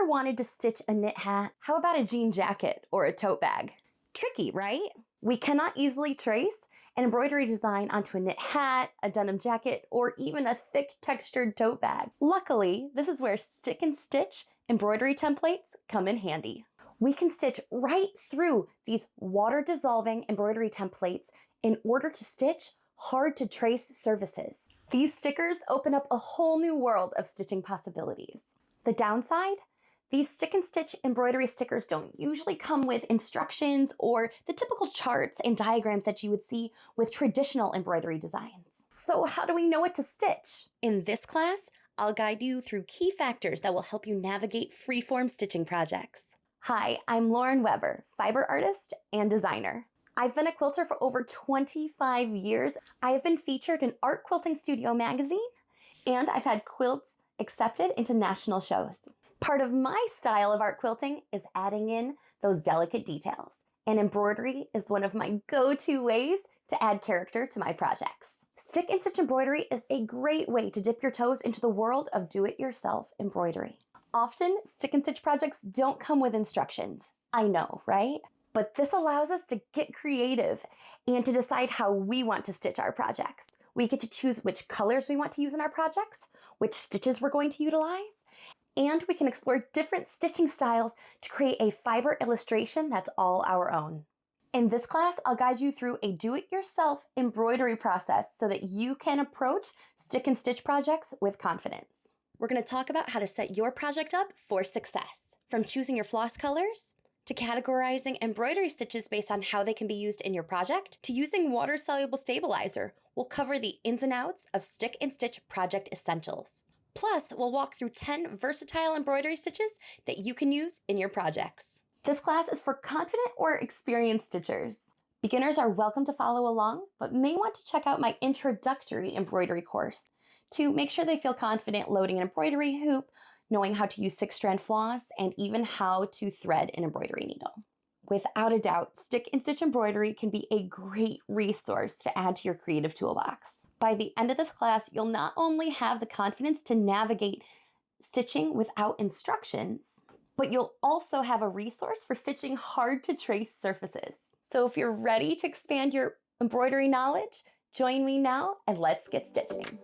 ever wanted to stitch a knit hat? How about a jean jacket or a tote bag? Tricky, right? We cannot easily trace an embroidery design onto a knit hat, a denim jacket, or even a thick textured tote bag. Luckily, this is where stick and stitch embroidery templates come in handy. We can stitch right through these water-dissolving embroidery templates in order to stitch hard-to-trace surfaces. These stickers open up a whole new world of stitching possibilities. The downside? These stick and stitch embroidery stickers don't usually come with instructions or the typical charts and diagrams that you would see with traditional embroidery designs. So how do we know what to stitch? In this class, I'll guide you through key factors that will help you navigate freeform stitching projects. Hi, I'm Lauren Weber, fiber artist and designer. I've been a quilter for over 25 years. I have been featured in Art Quilting Studio magazine, and I've had quilts accepted into national shows. Part of my style of art quilting is adding in those delicate details, and embroidery is one of my go-to ways to add character to my projects. Stick and stitch embroidery is a great way to dip your toes into the world of do-it-yourself embroidery. Often, stick and stitch projects don't come with instructions. I know, right? But this allows us to get creative and to decide how we want to stitch our projects. We get to choose which colors we want to use in our projects, which stitches we're going to utilize, and we can explore different stitching styles to create a fiber illustration that's all our own. In this class, I'll guide you through a do-it-yourself embroidery process so that you can approach stick and stitch projects with confidence. We're going to talk about how to set your project up for success, from choosing your floss colors, to categorizing embroidery stitches based on how they can be used in your project, to using water-soluble stabilizer. We'll cover the ins and outs of stick and stitch project essentials. Plus, we'll walk through 10 versatile embroidery stitches that you can use in your projects. This class is for confident or experienced stitchers. Beginners are welcome to follow along, but may want to check out my introductory embroidery course to make sure they feel confident loading an embroidery hoop, knowing how to use 6-strand floss, and even how to thread an embroidery needle. Without a doubt, stick and stitch embroidery can be a great resource to add to your creative toolbox. By the end of this class, you'll not only have the confidence to navigate stitching without instructions, but you'll also have a resource for stitching hard to trace surfaces. So if you're ready to expand your embroidery knowledge, join me now and let's get stitching.